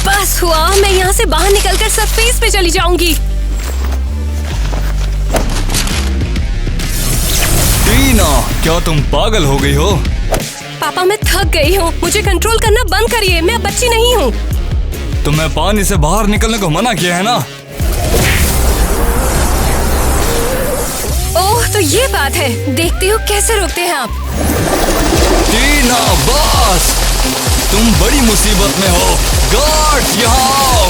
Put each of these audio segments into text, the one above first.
बस हुआ, मैं यहाँ से बाहर निकलकर सरफेस पे चली जाऊंगी। टीना, क्या तुम पागल हो गई हो? पापा मैं थक गई हूँ, मुझे कंट्रोल करना बंद करिए, मैं बच्ची नहीं हूँ। तुम्हें पानी से बाहर निकलने को मना किया है ना? ओह तो ये बात है, देखती हूँ कैसे रोकते हैं आप। टीना बस, तुम बड़ी मुसीबत में हो। गार्ड्स यहाँ आओ।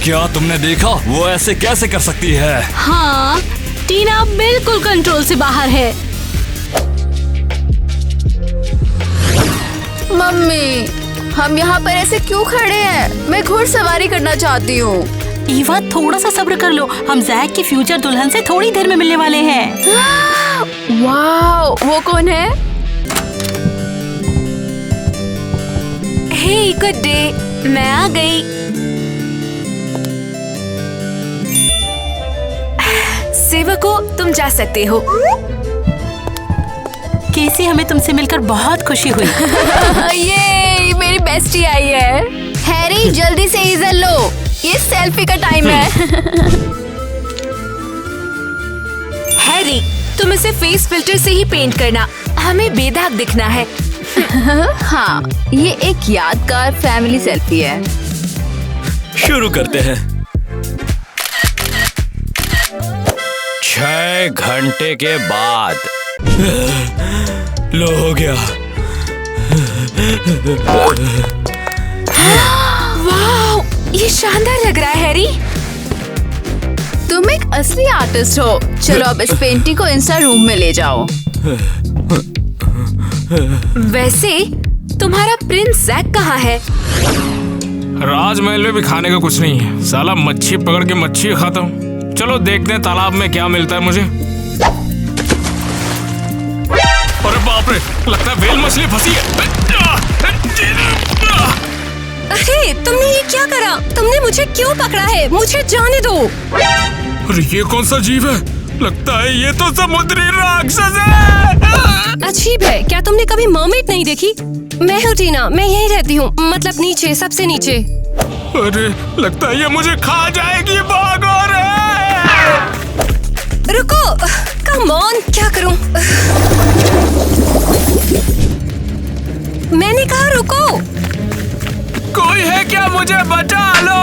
क्या तुमने देखा? वो ऐसे कैसे कर सकती है? हाँ, टीना बिल्कुल कंट्रोल से बाहर है। मम्मी, हम यहाँ पर ऐसे क्यों खड़े हैं? मैं घुड़सवारी करना चाहती हूँ। ईवा थोड़ा सा सब्र कर लो, हम जैक की फ्यूचर दुल्हन से थोड़ी देर में मिलने वाले हैं। वाओ, वो कौन है? हे गुड डे, मैं आ गई। सेवको, तुम जा सकते हो। केसी, हमें तुमसे मिलकर बहुत खुशी हुई। ये मेरी बेस्टी आई है। हैरी, जल्दी से इधर लो, ये सेल्फी का टाइम है। हैरी, तुम इसे फेस फिल्टर से ही पेंट करना, हमें बेदाग दिखना है। हाँ, ये एक यादगार फैमिली सेल्फी है। शुरू करते हैं। 6 घंटे के बाद। लो, हो गया। वाह, ये शानदार लग रहा है हैरी। तुम एक असली आर्टिस्ट हो। चलो अब इस पेंटिंग को इंस्टा रूम में ले जाओ। वैसे तुम्हारा प्रिंस जैक कहाँ है? राजमहल में भी खाने का कुछ नहीं है। साला मच्छी पकड़ के मच्छी खाता हूँ। चलो देखते हैं तालाब में क्या मिलता है मुझे। अरे बाप रे, लगता है वेल मछली फंसी है। अरे तुमने ये क्या करा? तुमने मुझे क्यों पकड़ा है? मुझे जाने दो। अरे ये कौन सा जीव है? लगता है ये तो समुद्री राक्षस है। अजीब है, क्या तुमने कभी मर्मेड नहीं देखी? मैं हूँ टीना, मैं यहीं रहती हूँ, मतलब नीचे, सबसे नीचे। अरे लगता है ये मुझे खा जाएगी। भागो रे! रुको, कम ऑन, क्या करूं? मैंने कहा रुको। कोई है क्या? मुझे बचा लो।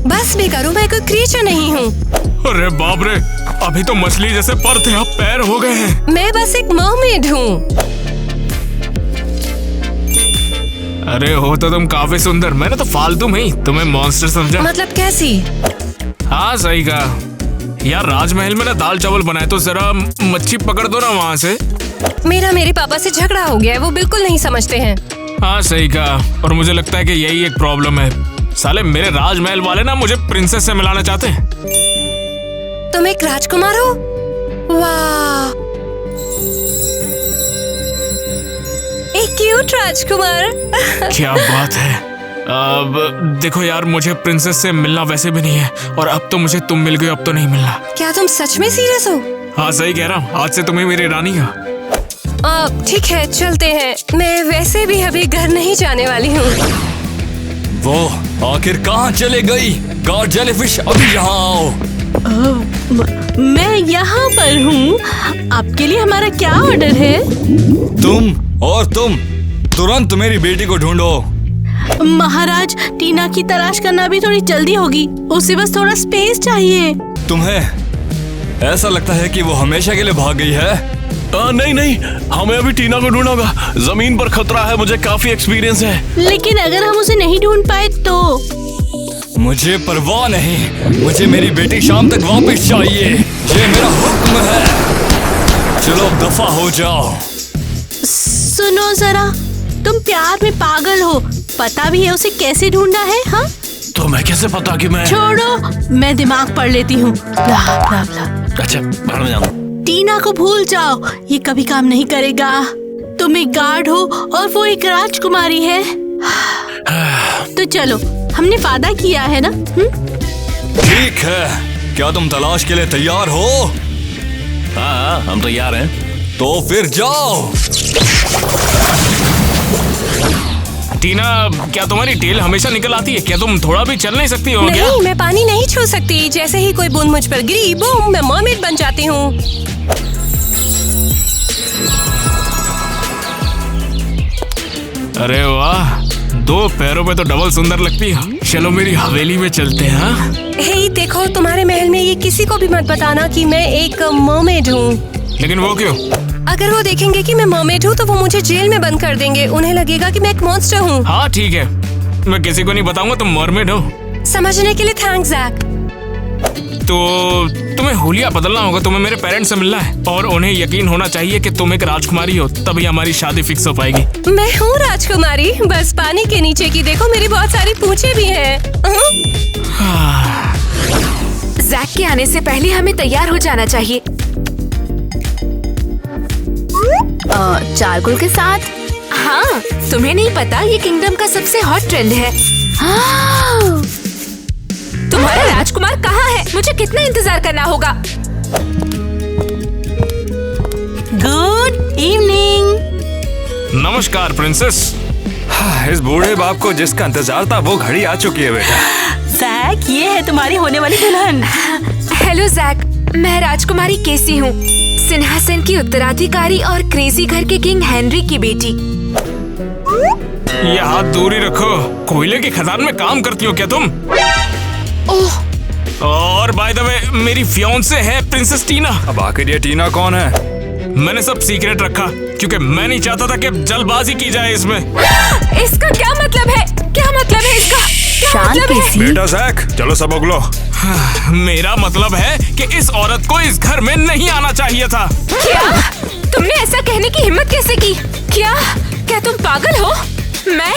बस भी करो, मैं कोई क्रीचर नहीं हूँ। अरे बाप रे, अभी तो मछली जैसे पर थे, अब पैर हो गए हैं। मैं बस एक मर्मेड हूँ। अरे हो तो तुम काफी सुंदर, मैंने तो फालतू में ही तुम्हें मॉन्स्टर समझा। मतलब कैसी? हाँ सही कहा यार। राजमहल में ना दाल चावल बनाए तो जरा मच्छी पकड़ दो ना वहाँ से। मेरा मेरे पापा से झगड़ा हो गया है, वो बिल्कुल नहीं समझते हैं। हाँ सही कहा, और मुझे लगता है कि यही एक प्रॉब्लम है। साले मेरे राजमहल वाले ना मुझे प्रिंसेस से मिलाना चाहते हैं। तुम एक राजकुमार हो? वाह, एक क्यूट राजकुमार। क्या बात है। अब देखो यार, मुझे प्रिंसेस से मिलना वैसे भी नहीं है, और अब तो मुझे तुम मिल गए, अब तो नहीं मिलना। क्या तुम सच में सीरियस हो? हाँ सही कह रहा हूँ, आज से तुम्हें मेरी रानी हो। ठीक है, चलते हैं। मैं वैसे भी अभी घर नहीं जाने वाली हूँ। वो आखिर कहाँ चले गई? गार्ड जेलीफिश, अभी यहाँ आओ। मैं यहाँ पर हूँ। आपके लिए हमारा क्या ऑर्डर है? तुम तुरंत मेरी बेटी को ढूंढो। महाराज, टीना की तलाश करना भी थोड़ी जल्दी होगी, उसे बस थोड़ा स्पेस चाहिए। तुम्हें ऐसा लगता है कि वो हमेशा के लिए भाग गई है? नहीं, हमें अभी टीना को ढूंढना होगा। जमीन पर खतरा है, मुझे काफी एक्सपीरियंस है। लेकिन अगर हम उसे नहीं ढूंढ पाए तो? मुझे परवाह नहीं, मुझे मेरी बेटी शाम तक वापस चाहिए। ये मेरा हुक्म है। चलो दफा हो जाओ। सुनो जरा, तुम प्यार में पागल हो, पता भी है उसे कैसे ढूंढना है? हाँ तो मैं कैसे पता कि मैं? छोड़ो, मैं दिमाग पढ़ लेती हूँ। अच्छा, पढ़ने जाऊँ। टीना को भूल जाओ, ये कभी काम नहीं करेगा। तुम एक गार्ड हो और वो एक राजकुमारी है। तो चलो, हमने वादा किया है ना। ठीक है, क्या तुम तलाश के लिए तैयार हो? हाँ, हम तैयार हैं। तो फिर जाओ। टीना, क्या तुम्हारी टेल हमेशा निकल आती है? क्या तुम थोड़ा भी चल नहीं सकती हो क्या? नहीं, मैं पानी नहीं छू सकती। जैसे ही कोई बूंद मुझ पर गिरी, बूम, मैं मरमेड बन जाती हूँ। अरे वाह, 2 पैरों पे तो डबल सुंदर लगती है। चलो मेरी हवेली में चलते हैं। हाँ? हे देखो, तुम्हारे महल में ये किसी को भी मत बताना कि मैं एक मरमेड हूँ। लेकिन वो क्यों? अगर वो देखेंगे कि मैं मरमेड हूँ तो वो मुझे जेल में बंद कर देंगे। उन्हें लगेगा कि मैं एक मॉन्स्टर हूँ। हाँ ठीक है, मैं किसी को नहीं बताऊंगा तुम मरमेड हो। समझने के लिए थैंक्स जैक। तो तुम्हें हुलिया बदलना होगा, तुम्हें मेरे पेरेंट्स से मिलना है और उन्हें यकीन होना चाहिए कि तुम एक राजकुमारी हो, तभी हमारी शादी फिक्स हो पाएगी। मैं हूँ राजकुमारी, बस पानी के नीचे की देखो, मेरी बहुत सारी पूंछें भी हैं। जैक के आने से पहले हमें तैयार हो जाना चाहिए। चारकोल के साथ? हाँ, तुम्हें नहीं पता ये किंगडम का सबसे हॉट ट्रेंड है। तुम्हारा राजकुमार कहाँ है? मुझे कितना इंतजार करना होगा? Good evening. नमस्कार प्रिंसेस। इस बूढ़े बाप को जिसका इंतजार था वो घड़ी आ चुकी है बेटा। जैक, ये है तुम्हारी होने वाली दुल्हन। हेलो जैक, मैं राजकुमारी केसी हूँ, सिंहासन की उत्तराधिकारी और क्रेजी घर के किंग हेनरी की बेटी। ये हाथ दूर ही रखो। कोयले की खदान में काम करती हो क्या तुम? ओह, और बाय द वे, मेरी फियांसे है प्रिंसेस टीना। अब आखिर ये टीना कौन है? मैंने सब सीक्रेट रखा क्योंकि मैं नहीं चाहता था कि जल्दबाजी की जाए इसमें। इसका क्या मतलब है? क्या मतलब है इसका? क्या शांत मतलब है? केसी। बेटा जैक, चलो सब उगलो। मेरा मतलब है कि इस औरत को इस घर में नहीं आना चाहिए था। क्या? तुमने ऐसा कहने की हिम्मत कैसे की? क्या तुम पागल हो? मैं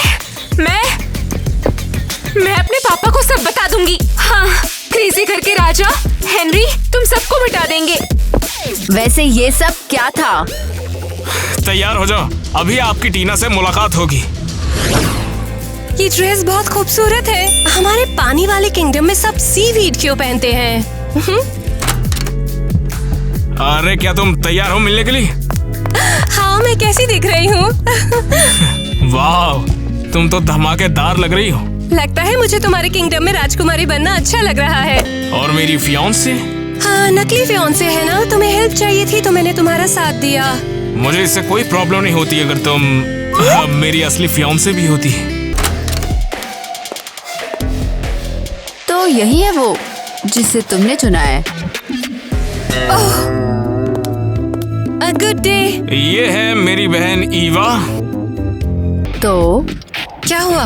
अपने पापा को सब बता दूंगी। हाँ, क्रेजी घर के राजा हेनरी तुम सबको मिटा देंगे। वैसे ये सब क्या था? तैयार हो जाओ, अभी आपकी टीना से मुलाकात होगी। ये ड्रेस बहुत खूबसूरत है। हमारे पानी वाले किंगडम में सब सीवीड क्यों पहनते हैं? अरे क्या तुम तैयार हो मिलने के लिए? हाँ, मैं कैसी दिख रही हूँ? वाह, तुम तो धमाकेदार लग रही हो। लगता है मुझे तुम्हारे किंगडम में राजकुमारी बनना अच्छा लग रहा है। और मेरी फियांसे? हाँ, नकली फियांसे है ना। तुम्हें हेल्प चाहिए थी तो मैंने तुम्हारा साथ दिया। मुझे इससे कोई प्रॉब्लम नहीं होती अगर तुम मेरी असली फियांसे भी होती। तो यही है वो जिसे तुमने चुना है। A good day। ये है मेरी बहन ईवा। तो क्या हुआ?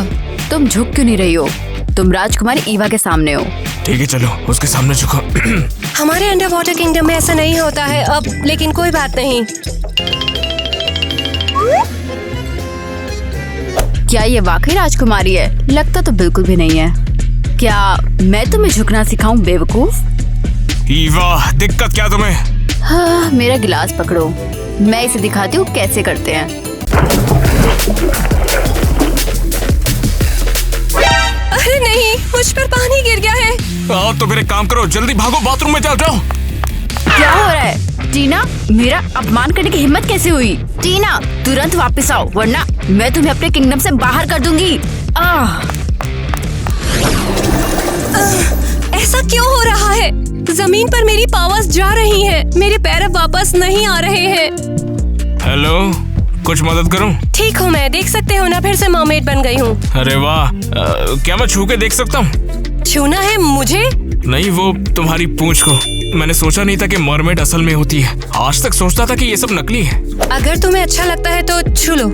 तुम झुक क्यों नहीं रही हो? तुम राजकुमारी ईवा के सामने हो। ठीक है, चलो उसके सामने झुको। हमारे अंडर वाटर किंगडम में ऐसा नहीं होता है अब, लेकिन कोई बात नहीं। क्या ये वाकई राजकुमारी है? लगता तो बिल्कुल भी नहीं है। क्या मैं तुम्हें झुकना सिखाऊं बेवकूफ? ईवा, दिक्कत क्या तुम्हें? हाँ, मेरा गिलास पकड़ो, मैं इसे दिखाती हूँ कैसे करते हैं। अरे नहीं, मुझ पर पानी गिर गया है। तो फिर एक काम करो, जल्दी भागो, बाथरूम में जाओ। क्या हो रहा है? टीना, मेरा अपमान करने की हिम्मत कैसे हुई? टीना, तुरंत वापस आओ वरना मैं तुम्हें अपने किंगडम से बाहर कर दूंगी। ऐसा क्यों हो रहा है? जमीन पर मेरी पावर्स जा रही हैं। मेरे पैर अब वापस नहीं आ रहे हैं। हेलो, कुछ मदद करूं? ठीक हूँ मैं, देख सकते हो ना, फिर से मरमेड बन गई हूँ। अरे वाह, क्या मैं छू के देख सकता हूँ? छूना है मुझे? नहीं, वो तुम्हारी पूंछ को। मैंने सोचा नहीं था कि मरमेड असल में होती है। आज तक सोचता था कि ये सब नकली है। अगर तुम्हें अच्छा लगता है तो छू लो।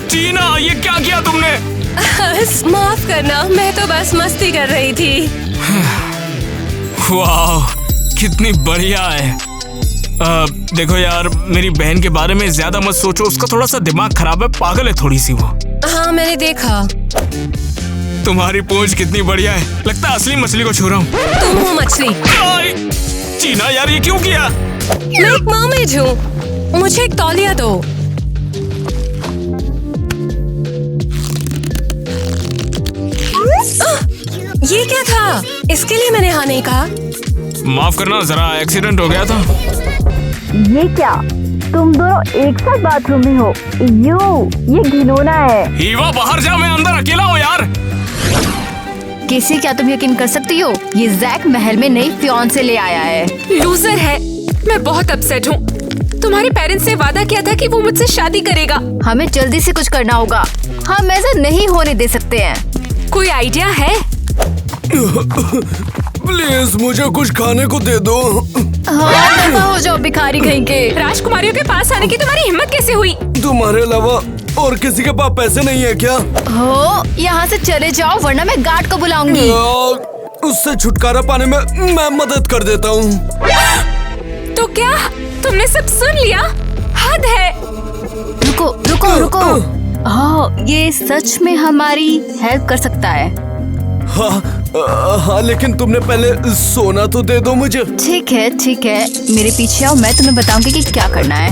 टीना, ये क्या किया तुमने? माफ करना, मैं तो बस मस्ती कर रही थी। वाह, कितनी बढ़िया है। देखो यार, मेरी बहन के बारे में ज्यादा मत सोचो, उसका थोड़ा सा दिमाग खराब है, पागल है थोड़ी सी वो। हाँ, मैंने देखा। तुम्हारी पूंछ कितनी बढ़िया है, लगता है असली मछली को छू रहा हूँ। तुम हो मछली। टीना यार, ये क्यों किया? मैं एक मरमेड हूँ, मुझे एक तौलिया दो। अच्छा, इसके लिए मैंने हाँ नहीं कहा। माफ करना, जरा एक्सीडेंट हो गया था। ये क्या, तुम दोनों एक साथ बाथरूम में हो? ये घिनौना है। हीवा बाहर जा, मैं अंदर अकेला हूँ यार। किसी, क्या तुम यकीन कर सकती हो, ये जैक महल में नई फियांसे ले आया है। लूजर है। मैं बहुत अपसेट हूँ। तुम्हारे पेरेंट्स ने वादा किया था कि वो मुझसे शादी करेगा। हमें जल्दी से कुछ करना होगा, हम ऐसा नहीं होने दे सकते हैं। कोई आइडिया है? प्लीज मुझे कुछ खाने को दे दो। हाँ, दफा हो जाओ भिखारी कहीं के। राजकुमारियों के पास आने की तुम्हारी हिम्मत कैसे हुई? तुम्हारे अलावा और किसी के पास पैसे नहीं है क्या? हो, यहाँ से चले जाओ वरना मैं गार्ड को बुलाऊंगी। उससे छुटकारा पाने में मैं मदद कर देता हूँ। तो क्या तुमने सब सुन लिया? हद है। रुको रुको रुको। हाँ, ये सच में हमारी हेल्प कर सकता है। हाँ, लेकिन तुमने पहले सोना तो दे दो मुझे। ठीक है ठीक है, मेरे पीछे आओ, मैं तुम्हें बताऊंगी कि क्या करना है।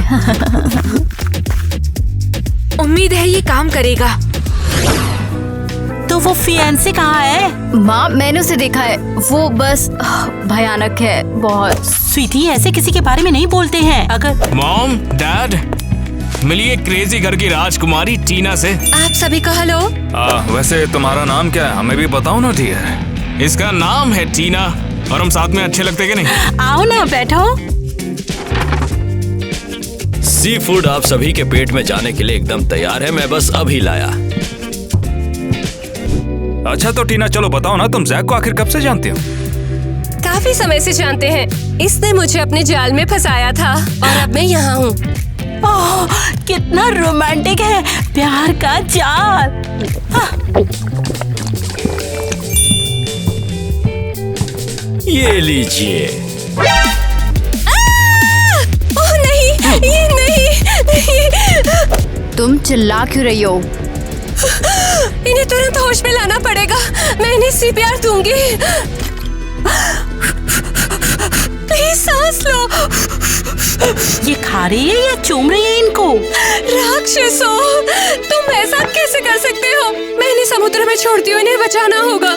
उम्मीद है ये काम करेगा। तो वो फियांसे कहाँ है? माँ, मैंने उसे देखा है, वो बस भयानक है बहुत। स्वीटी, ऐसे किसी के बारे में नहीं बोलते हैं। अगर मॉम, डैड, मिलिए क्रेजी घर की राजकुमारी टीना से। आप सभी को हेलो। वैसे तुम्हारा नाम क्या है, हमें भी बताओ ना डियर। इसका नाम है टीना और हम साथ में अच्छे लगते कि नहीं? आओ ना, बैठो। सी फूड आप सभी के पेट में जाने के लिए एकदम तैयार है, मैं बस अभी लाया। अच्छा तो टीना, चलो बताओ ना, तुम जैक को आखिर कब से जानती हो? काफी समय से जानते हैं। इसने मुझे अपने जाल में फंसाया था और अब मैं यहाँ हूँ। ओह, कितना रोमांटिक है, प्यार का जाल। ये लीजिए। ओह नहीं, ये नहीं। तुम चिल्ला क्यों रही हो? इन्हें तुरंत होश में लाना पड़ेगा। मैं इन्हें सीपीआर दूंगी। प्लीज सांस लो। ये खा रही है या चूम रही है इनको? राक्षसों, तुम ऐसा कैसे कर सकते हो? मैं इन्हें समुद्र में छोड़ती हूँ, इन्हें बचाना होगा।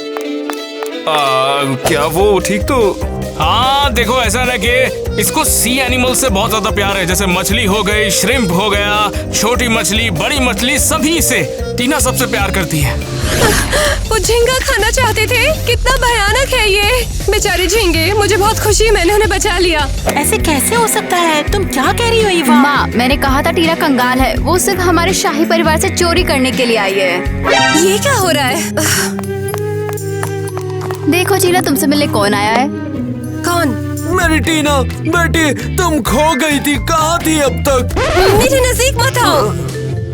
क्या वो ठीक तो? हाँ देखो, ऐसा ना कि इसको सी एनिमल से बहुत ज्यादा प्यार है, जैसे मछली हो गई, श्रिम्प हो गया, छोटी मछली, बड़ी मछली, सभी से टीना सबसे प्यार करती है। वो झींगा खाना चाहते थे। कितना भयानक है ये। बेचारे झींगे, मुझे बहुत खुशी है मैंने उन्हें बचा लिया। ऐसे कैसे हो सकता है? तुम क्या कह रही हो ईवा? माँ, मैंने कहा था टीना कंगाल है, वो सिर्फ हमारे शाही परिवार से चोरी करने के लिए आई है। ये क्या हो रहा है? देखो टीना, तुमसे मिलने कौन आया है? कौन? मेरी टीना बेटी, तुम खो गई थी, कहाँ थी अब तक? मेरे नजदीक मत आओ।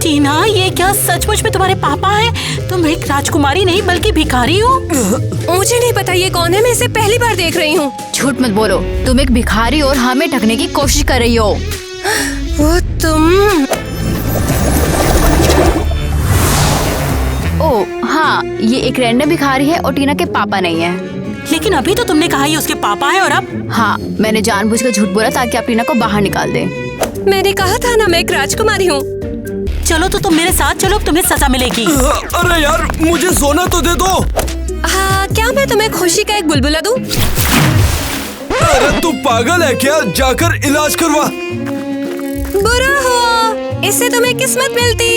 टीना, ये क्या सचमुच में तुम्हारे पापा हैं? तुम एक राजकुमारी नहीं बल्कि भिखारी हो। मुझे नहीं पता ये कौन है, मैं इसे पहली बार देख रही हूँ। झूठ मत बोलो, तुम एक भिखारी और हमें ठगने की कोशिश कर रही हो। वो तुम? ओह हाँ, ये एक रैंडम भिखारी है और टीना के पापा नहीं है। लेकिन अभी तो तुमने कहा ये उसके पापा है और अब? हाँ, मैंने जानबूझकर झूठ बोला ताकि आप टीना को बाहर निकाल दें। मैंने कहा था ना, मैं एक राजकुमारी हूँ। चलो तो तुम मेरे साथ चलो, तुम्हें सजा मिलेगी। अरे यार, मुझे सोना तो दे दो। हाँ, क्या मैं तुम्हें खुशी का एक बुलबुला दूं? अरे तू पागल है क्या? जाकर इलाज करवा। बुरा हुआ, इससे तुम्हें किस्मत मिलती।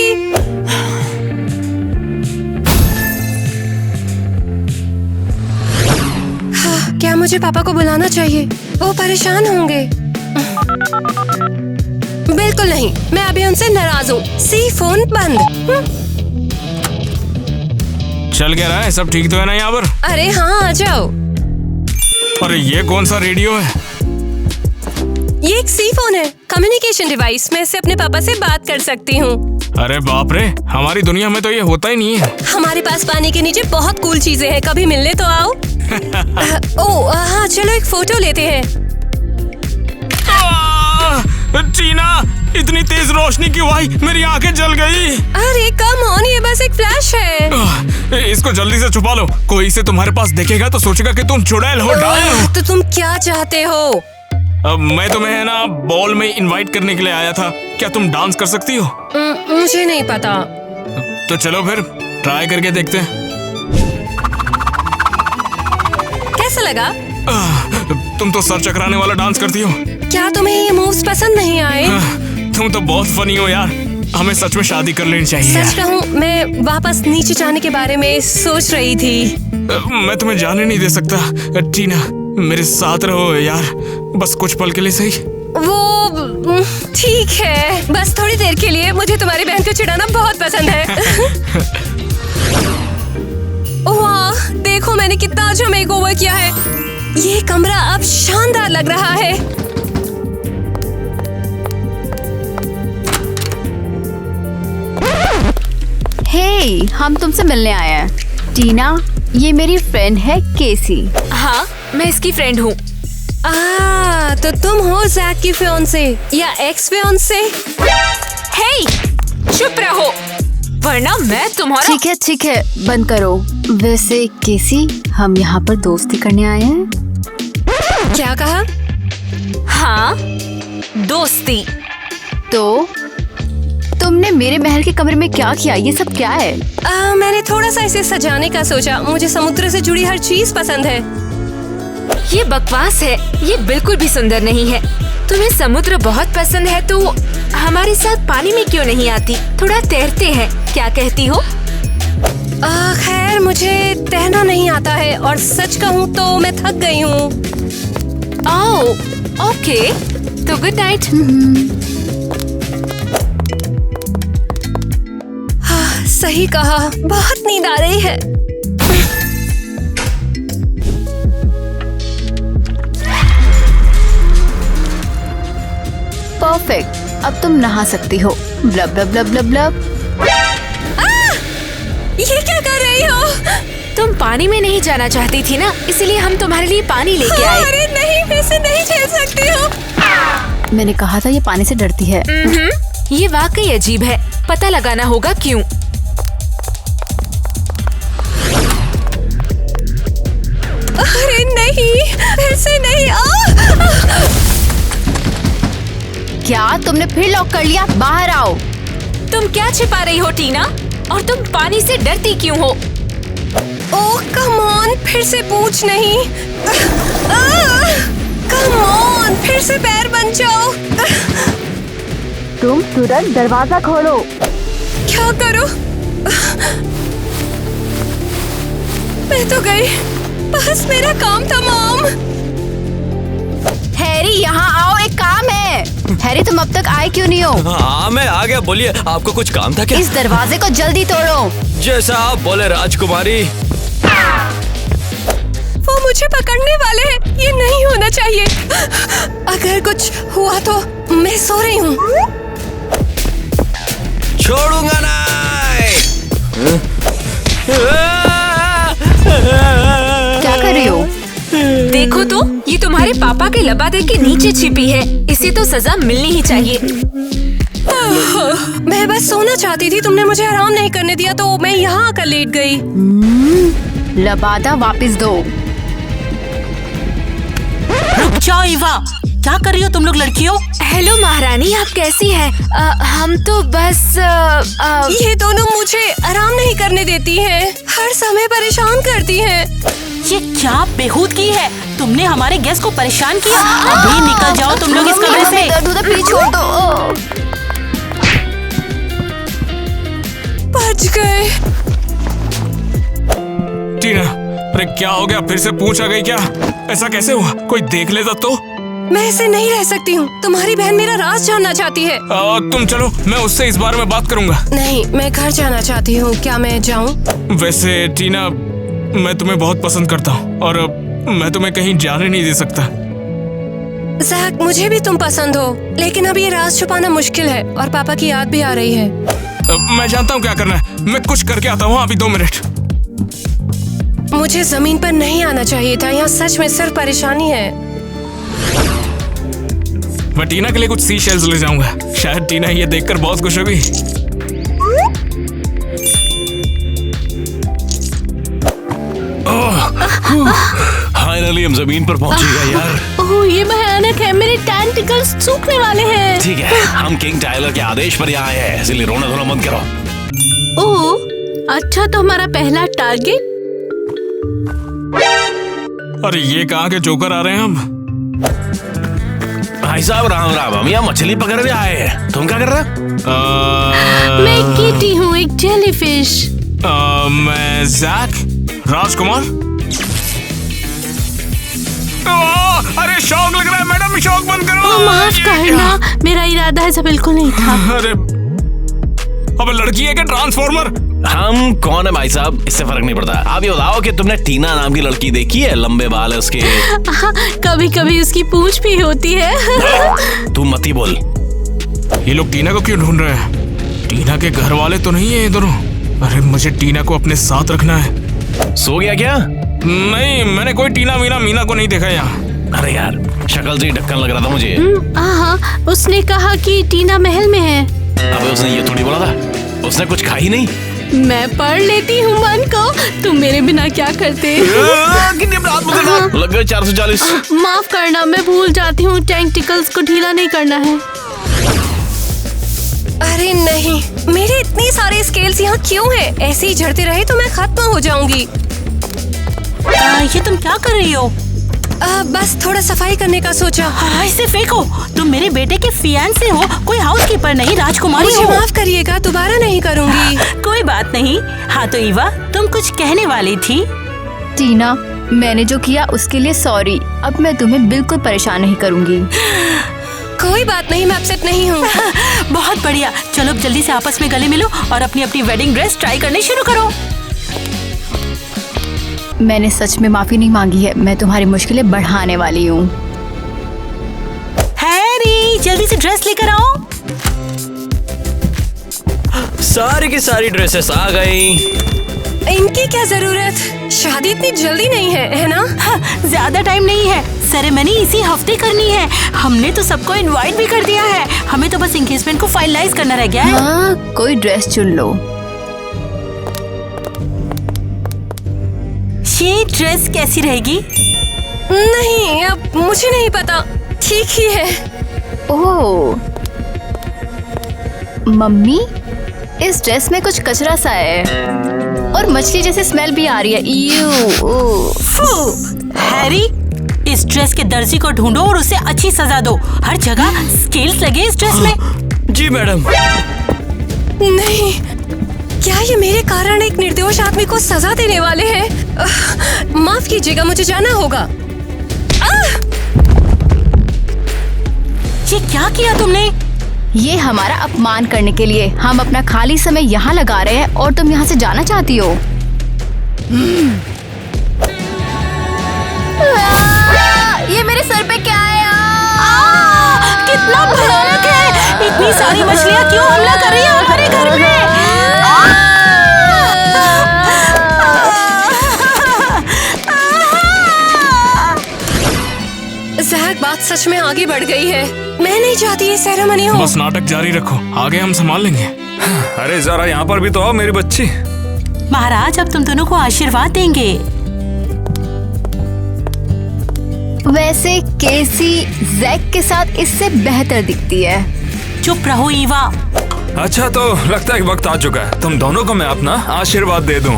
हाँ, क्या मुझे पापा को बुलाना चाहिए? वो परेशान होंगे। बिल्कुल नहीं, मैं अभी उनसे नाराज हूँ। सी फोन बंद। चल क्या रहा है? सब ठीक तो है ना यहाँ पर? अरे हाँ, आ जाओ। अरे ये कौन सा रेडियो है? ये एक सी फोन है, कम्युनिकेशन डिवाइस। मैं इससे अपने पापा से बात कर सकती हूँ। अरे बाप रे, हमारी दुनिया में तो ये होता ही नहीं है। हमारे पास पानी के नीचे बहुत कूल चीजें हैं, कभी मिलने तो आओ। हाँ, चलो एक फोटो लेते हैं। टीना, इतनी तेज रोशनी क्यों आई? मेरी आंखें जल गई। अरे कम ऑन, ये बस एक फ्लैश है। इसको जल्दी से छुपा लो, कोई इसे तुम्हारे पास देखेगा तो सोचेगा कि तुम चुड़ैल हो। डाल। तो तुम क्या चाहते हो? मैं तुम्हें है ना बॉल में इनवाइट करने के लिए आया था, क्या तुम डांस कर सकती हो? मुझे नहीं पता। तो चलो फिर ट्राई करके देखते हैं। कैसा लगा? तुम तो सर चकराने वाला डांस करती हो। क्या तुम्हें ये मूव्स पसंद नहीं आए? तुम तो बहुत फनी हो यार। हमें सच में शादी कर लेनी चाहिए सच कहूँ, मैं वापस नीचे जाने के बारे में सोच रही थी। मैं तुम्हें जाने नहीं दे सकता। टीना, मेरे साथ रहो यार, बस कुछ पल के लिए सही। वो ठीक है, बस थोड़ी देर के लिए। मुझे तुम्हारी बहन को चिढ़ाना बहुत पसंद है। वाह, देखो मैंने कितना अच्छा मेकओवर किया है। ये कमरा अब शानदार लग रहा है। हे, हम तुमसे मिलने आए हैं। टीना, ये मेरी फ्रेंड है केसी। हाँ, मैं इसकी फ्रेंड हूँ। तो तुम हो जैक की फियांसे या एक्स फियांसे? हे, चुप रहो, वरना मैं तुम्हारा। ठीक है, बंद करो। वैसे केसी, हम यहाँ पर दोस्ती करने आए हैं। क्या कहा? हाँ, दोस्ती। तो तुमने मेरे महल के कमरे में क्या किया? ये सब क्या है? मैंने थोड़ा सा इसे सजाने का सोचा। मुझे समुद्र से जुड़ी हर चीज पसंद है। ये बकवास है, ये बिल्कुल भी सुंदर नहीं है। तुम्हें समुद्र बहुत पसंद है तो हमारे साथ पानी में क्यों नहीं आती? थोड़ा तैरते हैं, क्या कहती हो? खैर, मुझे तैरना नहीं आता है और सच कहूँ तो मैं थक गई हूँ। ओह, ओके, तो गुड नाइट। सही कहा, बहुत नींद आ रही है। परफेक्ट, अब तुम नहा सकती हो। Bulb bulb bulb bulb bulb. ये क्या कर रही हो? तुम पानी में नहीं जाना चाहती थी ना, इसलिए हम तुम्हारे लिए पानी लेके आए। अरे नहीं, मैं इसे नहीं झेल सकती हूँ। मैंने कहा था ये पानी से डरती है। ये वाकई अजीब है, पता लगाना होगा क्यों। अरे नहीं, फिर से नहीं। क्या तुमने फिर लॉक कर लिया? बाहर आओ। तुम क्या छिपा रही हो टीना? और तुम पानी से डरती क्यों हो? ओह कम ऑन, फिर से पूछ नहीं। कम ऑन, फिर से पैर बन जाओ। तुम तुरंत दरवाजा खोलो। क्या करूं? मैं तो गई, बस मेरा काम तमाम। हैरी, यहाँ आओ, एक काम है। हैरी, तुम अब तक आए क्यों नहीं हो? हाँ, मैं आ गया। बोलिए, आपको कुछ काम था क्या? इस दरवाजे को जल्दी तोड़ो। जैसा आप बोले राजकुमारी। वो मुझे पकड़ने वाले हैं, ये नहीं होना चाहिए। अगर कुछ हुआ तो मैं सो रही हूँ। छोड़ूंगा नहीं। क्या कर रही हो? देखो तो, ये तुम्हारे पापा के लबादे के नीचे छिपी है। इसे तो सजा मिलनी ही चाहिए। मैं बस सोना चाहती थी, तुमने मुझे आराम नहीं करने दिया तो मैं यहाँ आकर लेट गई। लबादा वापस दो। रुक जाओ ईवा, क्या कर रही हो तुम लोग लड़कियों? हेलो महारानी, आप कैसी हैं? हम तो बस ये दोनों मुझे आराम नहीं करने देती हैं, हर समय परेशान करती हैं। ये क्या बेहूदगी है? तुमने हमारे गेस्ट को परेशान किया। अभी निकल जाओ तुम लोग इस कमरे से। दर्द होता, प्लीज छोड़ दो। बच गए। टीना, अरे क्या हो गया? फिर से पूछ आ गई क्या? ऐसा कैसे हुआ? कोई देख लेता तो? मैं ऐसे नहीं रह सकती हूँ। तुम्हारी बहन मेरा राज जानना चाहती है। तुम चलो, मैं उससे इस बारे में बात करूंगा। नहीं, मैं घर जाना चाहती हूँ। क्या मैं जाऊँ? वैसे टीना, मैं तुम्हें बहुत पसंद करता हूँ और मैं तुम्हें कहीं जाने नहीं दे सकता। जैक, मुझे भी तुम पसंद हो, लेकिन अब ये राज छुपाना मुश्किल है और पापा की याद भी आ रही है। मैं जानता हूँ क्या करना है। मैं कुछ करके आता हूँ, अभी 2 मिनट। मुझे जमीन पर नहीं आना चाहिए था, यहाँ सच में सिर्फ परेशानी है। मैं टीना के लिए कुछ सी शेल्स ले जाऊंगा। शायद टीना ये देखकर बहुत खुश होगी। फाइनली हम जमीन पर पहुंच गए यार। ओह, ये भयानक है, मेरे टेंटिकल्स सूखने वाले हैं। ठीक है, हम किंग टाइलर के आदेश पर यहाँ आए हैं, इसलिए रोना धोना मत करो। ओह, अच्छा, तो हमारा पहला टारगेट। अरे ये कहाँ के जोकर आ रहे हैं हम? भाई साहब राम राम, हम यहाँ मछली पकड़ने आए हैं। तुम क्या कर रहे हो? मैं कीटी हूँ, एक जेलीफिश। मैं जैक राजकुमार। अरे शौक लग रहा है मैडम, शौक बंद करो। माफ करना, मेरा इरादा ऐसा बिल्कुल नहीं था। अरे अब लड़की है क्या ट्रांसफॉर्मर? हम कौन है भाई साहब, इससे फर्क नहीं पड़ता। आप ये बताओ कि तुमने टीना नाम की लड़की देखी है? लंबे बाल है उसके। कभी कभी उसकी पूंछ भी होती है। तू मत ही बोल। ये लोग टीना को क्यों ढूंढ रहे हैं? टीना के घर वाले तो नहीं है ये दोनों? अरे मुझे टीना को अपने साथ रखना है। सो गया क्या? नहीं, मैंने कोई टीना मीना को नहीं देखा यहाँ। अरे यार, शक्ल से ही ढक्कन लग रहा था मुझे। हाँ, उसने कहा कि टीना महल में है। अबे उसने ये थोड़ी बोला था, उसने कुछ खाई नहीं। मैं पढ़ लेती हूँ मन को, तुम मेरे बिना क्या करते? लग गए 440। माफ करना, मैं भूल जाती हूँ, टेंटिकल्स को ढीला नहीं करना है। अरे नहीं, मेरे इतने सारे स्केल्स यहाँ क्यों हैं? ऐसे ही झड़ते रहे तो मैं खत्म हो जाऊंगी। ये तुम क्या कर रही हो? बस थोड़ा सफाई करने का सोचा। इसे फेंको, तुम मेरे बेटे के फियांसे हो, कोई हाउसकीपर नहीं, राजकुमारी मुझे हो। माफ करिएगा, दोबारा नहीं करूंगी। कोई बात नहीं। हाँ तो ईवा, तुम कुछ कहने वाली थी। टीना, मैंने जो किया उसके लिए सॉरी। अब मैं तुम्हें बिल्कुल परेशान नहीं करूंगी। कोई बात नहीं, मैं अपसेट नहीं हूँ। बहुत बढ़िया, चलो अब जल्दी से आपस में गले मिलो और अपनी अपनी वेडिंग ड्रेस ट्राई करनी शुरू करो। मैंने सच में माफी नहीं मांगी है, मैं तुम्हारी मुश्किलें बढ़ाने वाली हूँ। हैरी, जल्दी से ड्रेस लेकर आओ। सारी की सारी ड्रेसेस आ गई। इनकी क्या जरूरत? शादी इतनी जल्दी नहीं है ना? ज्यादा टाइम नहीं है, सेरेमनी इसी हफ्ते करनी है। हमने तो सबको इनवाइट भी कर दिया है, हमें तो बस एंगेजमेंट को फाइनलाइज करना रह गया है। हाँ, कोई ड्रेस चुन लो। ये ड्रेस कैसी रहेगी? नहीं, अब मुझे नहीं पता, ठीक ही है। ओह मम्मी, इस ड्रेस में कुछ कचरा सा है और मछली जैसी स्मेल भी आ रही है। हैरी, इस ड्रेस के दर्जी को ढूंढो और उसे अच्छी सजा दो। हर जगह स्केल्स लगे इस ड्रेस में। जी मैडम। नहीं, क्या ये मेरे कारण एक निर्दोष आदमी को सजा देने वाले हैं? माफ कीजिएगा, मुझे जाना होगा। ये क्या किया तुमने? ये हमारा अपमान करने के लिए। हम अपना खाली समय यहाँ लगा रहे हैं और तुम यहाँ से जाना चाहती हो। ये मेरे सर पे क्या है? कितना भयानक है! इतनी सारी मछलियाँ क्यों हमला कर रही है हमारे घर में? ज़ैक, बात सच में आगे बढ़ गई है। मैं नहीं चाहती ये सेरेमनी हो। बस नाटक जारी रखो, आगे हम संभाल लेंगे। अरे जरा यहाँ पर भी तो आओ मेरी बच्ची। महाराज अब तुम दोनों को आशीर्वाद देंगे। वैसे केसी जैक के साथ इससे बेहतर दिखती है। चुप रहो ईवा। अच्छा, तो लगता है कि वक्त आ चुका है, तुम दोनों को मैं अपना आशीर्वाद दे दूं।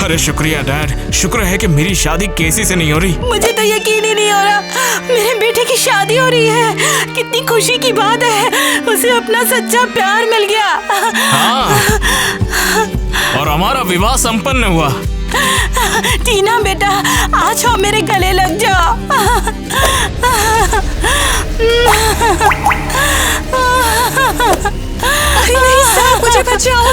अरे शुक्रिया डैड, शुक्र है कि मेरी शादी केसी से नहीं हो रही। मुझे तो यकीन ही नहीं हो रहा, मेरे बेटे की शादी हो रही है। कितनी खुशी की बात है, उसे अपना सच्चा प्यार मिल गया। हाँ, और हमारा विवाह संपन्न हुआ। टीना बेटा, आज आओ मेरे गले लग जाओ। अरे नहीं सर, मुझे बचाओ,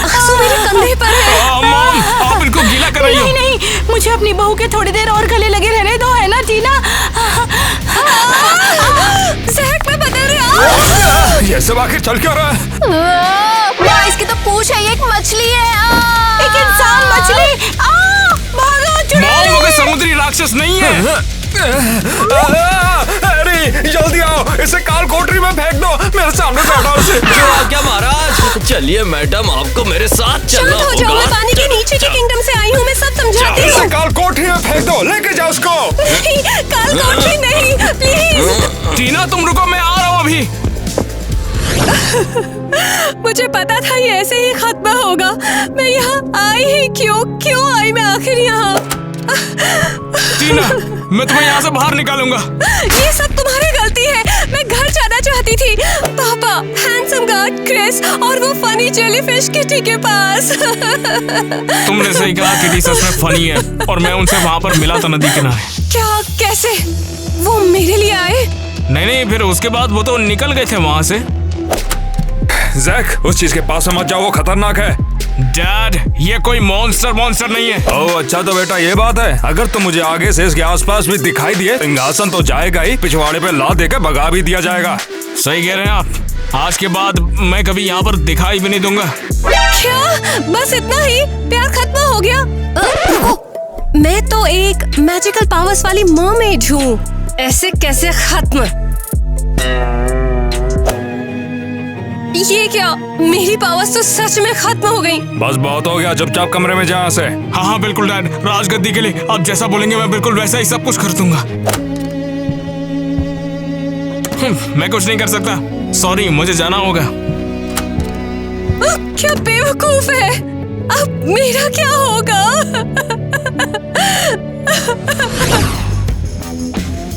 आंसू मेरे कंधे पर है। मॉम, आप इनको गीला कर रही हो। नहीं नहीं, मुझे अपनी बहू के थोड़ी देर और गले लगे रहने दो, है ना टीना? ज़ैक, मैं बदल रहा। ये सब आखिर चल क्या रहा है? इसकी तो पूंछ है, ये एक मछली है। एक इंसान मछली। भागो, चुड़ैल। मॉम, वो कोई समुद्री राक्षस नहीं है। अरे जल्दी आओ, इसे काल कोठरी में फेंक दो, मेरे सामने से हटाओ इसे। क्या महाराज? चलिए मैडम, आपको मेरे साथ चलना शांत हो जाओ, मैं होगा। पानी के नीचे के किंगडम से आई हूँ, मैं सब समझाती इसे हूँ। काल कोठरी में फेंक दो, लेके जाओ उसको। नहीं, काल कोठरी नहीं, प्लीज। टीना तुम रुको, मैं आ रहा हूँ अभी। मुझे पता था ये ऐसे ही खत्म होगा। मैं यहाँ आई ही क्यों आई मैं आखिर यहाँ? टीना, मैं तुम्हें यहाँ से बाहर निकालूंगा। ये सब तुम्हारी गलती है। मैं घर जाना चाहती थी। पापा, हैंडसम गार्ड क्रिस और वो फनी जेलीफिश किटी के पास। तुमने सही कहा, किटी सच में फनी है और मैं उनसे वहाँ पर मिला था नदी किनारे। क्या? कैसे? वो मेरे लिए आए? नहीं, फिर उसके बाद वो तो निकल गए थे वहाँ से। जैक, उस चीज के पास मत जाओ, वो खतरनाक है। डैड, ये कोई मॉन्स्टर नहीं है। ओह अच्छा, तो बेटा ये बात है। अगर तुम मुझे आगे से इसके आसपास भी दिखाई दिए, सिंहासन तो जाएगा ही, पिछवाड़े पे ला देकर भगा भी दिया जाएगा। सही कह रहे हैं आप। आज के बाद मैं कभी यहाँ पर दिखाई भी नहीं दूंगा। क्या? बस इतना ही? प्यार खत्म हो गया? मैं तो एक मैजिकल पावर्स वाली मर्मेड हूँ। ऐसे कैसे खत्म? ये क्या? मेरी पावर्स तो सच में खत्म हो गई। बस बहुत हो गया, चुपचाप कमरे में जा यहाँ से। हाँ बिल्कुल डैड, राजगद्दी के लिए आप जैसा बोलेंगे मैं बिल्कुल वैसा ही सब कुछ कर दूंगा। मैं कुछ नहीं कर सकता, सॉरी, मुझे जाना होगा। क्या बेवकूफ है। अब मेरा क्या होगा?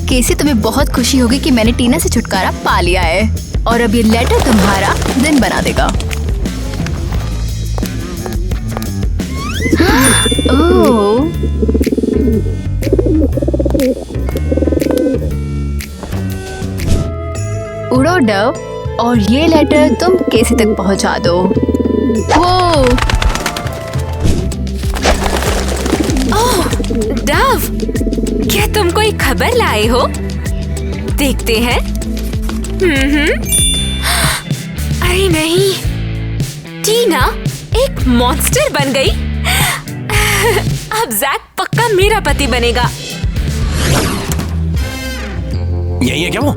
केसी, तुम्हें बहुत खुशी होगी कि मैंने टीना से छुटकारा पा लिया है और अब ये लेटर तुम्हारा दिन बना देगा। ओह, उड़ो डव और ये लेटर तुम केसी तक पहुंचा दो। वो डव, क्या तुम कोई खबर लाए हो? देखते हैं। अरे नहीं, टीना एक मॉन्स्टर बन गई। अब जैक पक्का मेरा पति बनेगा। यही है क्या वो?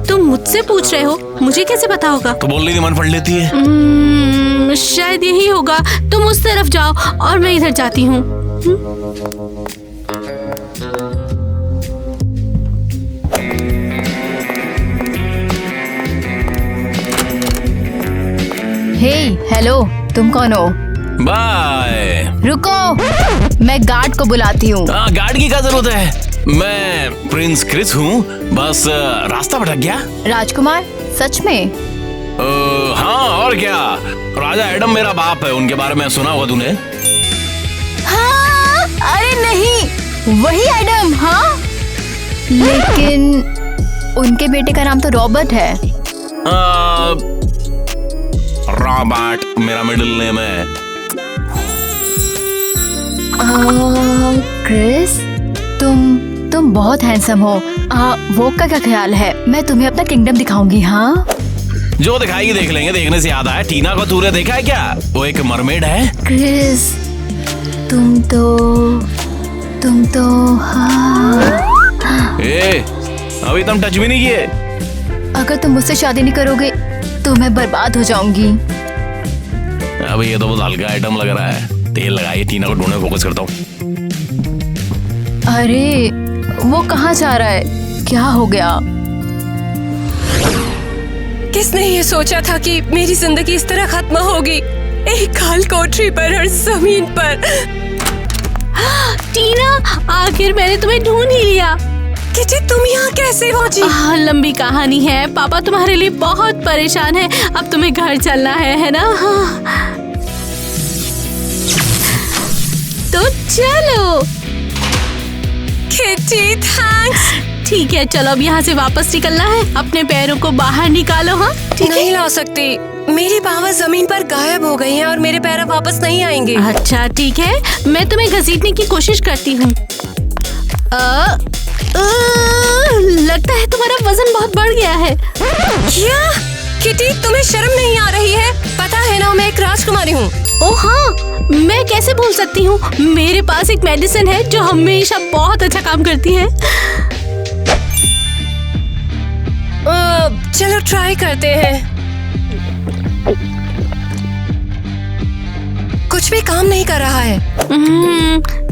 तुम मुझसे पूछ रहे हो, मुझे कैसे पता होगा? तो बोल रही थी मन पढ़ लेती है। शायद यही होगा। तुम उस तरफ जाओ और मैं इधर जाती हूँ। हे, हेलो, तुम कौन हो? बाय। रुको, मैं गार्ड को बुलाती हूँ। गार्ड की क्या जरूरत है? मैं प्रिंस क्रिस हूँ, बस रास्ता भटक गया। राजकुमार, सच में? हाँ और क्या, राजा एडम मेरा बाप है, उनके बारे में सुना होगा तूने? हाँ, अरे नहीं, वही एडम। हाँ, लेकिन उनके बेटे का नाम तो रॉबर्ट है। रॉबर्ट मेरा मिडिल नेम है। क्रिस, तुम बहुत हैंडसम हो। वो का क्या ख्याल है? मैं तुम्हें अपना किंगडम दिखाऊंगी। हाँ, जो दिखाएगी देख लेंगे। देखने से याद आया, टीना को तूने देखा है क्या? वो एक मरमेड है। क्रिस, तुम तो हाँ। अभी तुम टच भी नहीं किए। अगर तुम मुझसे शादी नहीं करोगे तो मैं बर्बाद हो जाऊंगी। अब ये तो बहुत हल्का आइटम लग रहा है। तेल लगाइए, टीना को ढूंढने फोकस करता हूँ। अरे वो कहाँ जा रहा है? क्या हो गया? किसने ये सोचा था कि मेरी जिंदगी इस तरह खत्म होगी? एक खाल कोठरी पर और जमीन पर। टीना, आखिर मैंने तुम्हें ढूंढ ही लिया। किटी, तुम यहाँ कैसे पहुँची? लंबी कहानी है। पापा तुम्हारे लिए बहुत परेशान है। अब तुम्हें घर चलना है ना? तो चलो। Kitty, thanks. ठीक है, चलो अब यहाँ से वापस निकलना है। अपने पैरों को बाहर निकालो। हाँ, नहीं ला सकती। मेरी पावर जमीन पर गायब हो गई है और मेरे पैर वापस नहीं आएंगे। अच्छा ठीक है, मैं तुम्हें घसीटने की कोशिश करती हूँ। लगता है तुम्हारा वजन बहुत बढ़ गया है। क्या? किटी, तुम्हें शर्म नहीं आ रही है? पता है ना, मैं एक राजकुमारी हूँ। ओह हाँ, मैं कैसे भूल सकती हूँ। मेरे पास एक मेडिसिन है जो हमेशा बहुत अच्छा काम करती है। चलो ट्राई करते हैं। कुछ भी काम नहीं कर रहा है।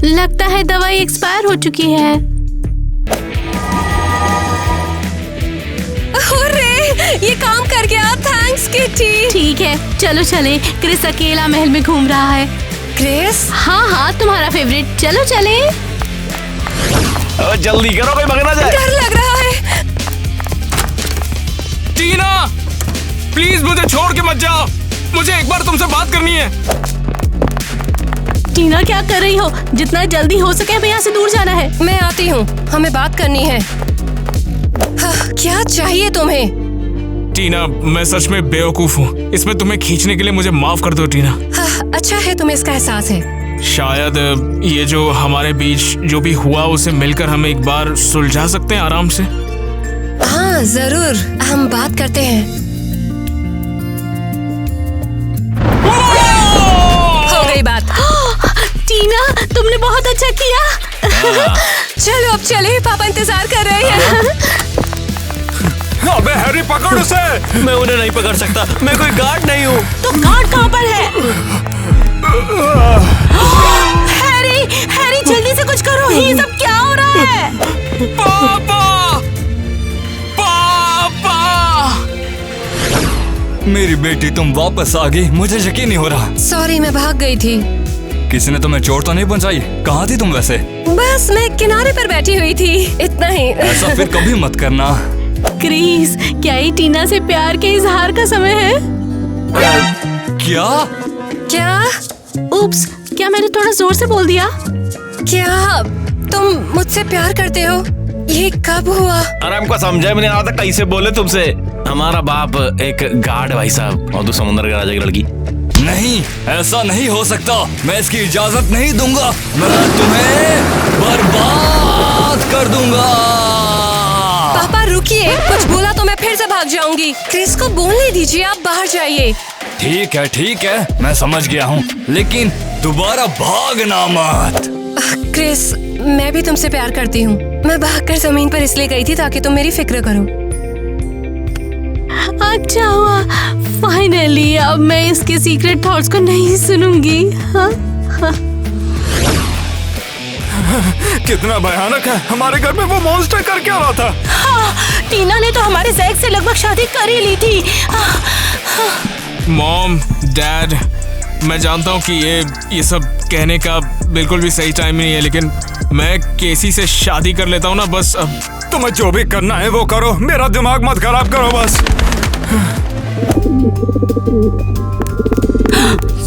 लगता है दवाई एक्सपायर हो चुकी है। अरे, ये काम कर गया। Thanks kitty. बेटी। ठीक है, चलो चले। क्रिस अकेला महल में घूम रहा है। क्रिस, हाँ, तुम्हारा फेवरेट। चलो चले। जल्दी करो, कोई भाग ना जाए। डर लग रहा है। टीना, प्लीज मुझे छोड़ के मत जाओ। मुझे एक बार तुमसे बात करनी है। टीना, क्या कर रही हो? जितना जल्दी हो सके हमें यहाँ से दूर जाना है। मैं आती हूँ, हमें बात करनी है। क्या चाहिए तुम्हें? टीना, मैं सच में बेवकूफ हूँ। इसमें तुम्हें खींचने के लिए मुझे माफ कर दो टीना। अच्छा है तुम्हें इसका एहसास है। शायद ये जो हमारे बीच जो भी हुआ उसे मिलकर हम एक बार सुलझा सकते हैं आराम से। हाँ जरूर, हम बात करते हैं। हो गई बात। टीना, तुमने बहुत अच्छा किया। चलो अब चले, पापा इंतजार कर रहे हैं। अबे हैरी, पकड़ उसे। मैं उन्हें नहीं पकड़ सकता, मैं कोई गार्ड नहीं हूँ। तो गार्ड कहाँ पर है? हैरी, हैरी जल्दी से कुछ करो। ये सब क्या हो रहा है? पापा, पापा। मेरी बेटी, तुम वापस आ गई। मुझे यकीन नहीं हो रहा। सॉरी, मैं भाग गई थी। किसी ने तुम्हें चोट तो नहीं पहुंचाई? कहाँ थी तुम वैसे? बस मैं किनारे पर बैठी हुई थी, इतना ही। ऐसा फिर कभी मत करना। क्रिस, क्या ये टीना से प्यार के इजहार का समय है? क्या? क्या? उप्स, क्या मैंने थोड़ा जोर से बोल दिया? क्या तुम मुझसे प्यार करते हो? ये कब हुआ? अरे हमको समझा भी नहीं आता कैसे बोले तुमसे। हमारा बाप एक गार्ड है भाई साहब, और तू समुद्र के राजा की लड़की। नहीं, ऐसा नहीं हो सकता। मैं इसकी इजाजत नहीं दूंगा। मैं तुम्हें बर्बाद कर दूंगा। पापा रुकिए, कुछ बोला तो मैं फिर से भाग जाऊंगी। क्रिस को बोलने दीजिए, आप बाहर जाइए। ठीक है, मैं समझ गया हूँ, लेकिन दोबारा भागना मत। क्रिस, मैं भी तुमसे प्यार करती हूँ। मैं भागकर जमीन पर इसलिए गई थी ताकि तुम मेरी फिक्र करो। अच्छा हुआ, फाइनली अब मैं इसके सीक्रेट थॉट्स को नहीं सुनूंगी। हाँ? कितना भयानक है। हमारे घर में वो मॉन्स्टर कर क्या रहा था? हाँ, टीना ने तो हमारे जैक से लगभग शादी कर ही ली थी। मॉम, डैड, मैं जानता हूँ कि ये सब कहने का बिल्कुल भी सही टाइम नहीं है, लेकिन मैं केसी से शादी कर लेता हूँ ना बस। अब तुम्हें जो भी करना है वो करो, मेरा दिमाग मत खराब करो बस।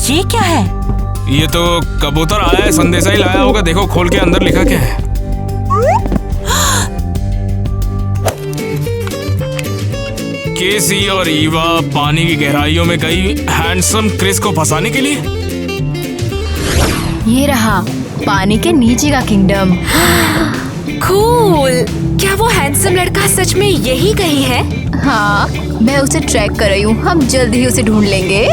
ये क्या है? ये तो कबूतर आया है, संदेशा ही लाया होगा। देखो खोल के अंदर लिखा क्या है। केसी और ईवा पानी की गहराइयों में गई हैंडसम क्रिस को फंसाने के लिए। ये रहा पानी के नीचे का किंगडम। कूल। क्या वो हैंडसम लड़का सच में यही कहीं है? हाँ, मैं उसे ट्रैक कर रही हूँ। हम जल्द ही उसे ढूंढ लेंगे।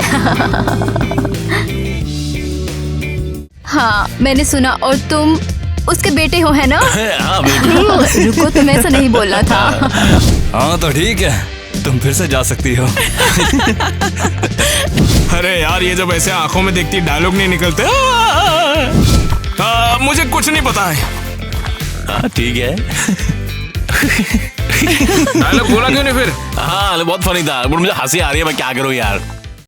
हाँ, मैंने सुना। और तुम उसके बेटे हो, है ना? हाँ बिल्कुल। रुको, तुम्हें ऐसा नहीं बोलना था। हाँ तो ठीक है, तुम फिर से जा सकती हो। अरे यार, ये जब ऐसे आंखों में देखती डायलॉग नहीं निकलते। मुझे कुछ नहीं पता है। हाँ ठीक है। डायलॉग बोला क्यों नहीं फिर? हाँ बहुत फनी था, मुझे हंसी आ रही है, मैं क्या करूँ यार।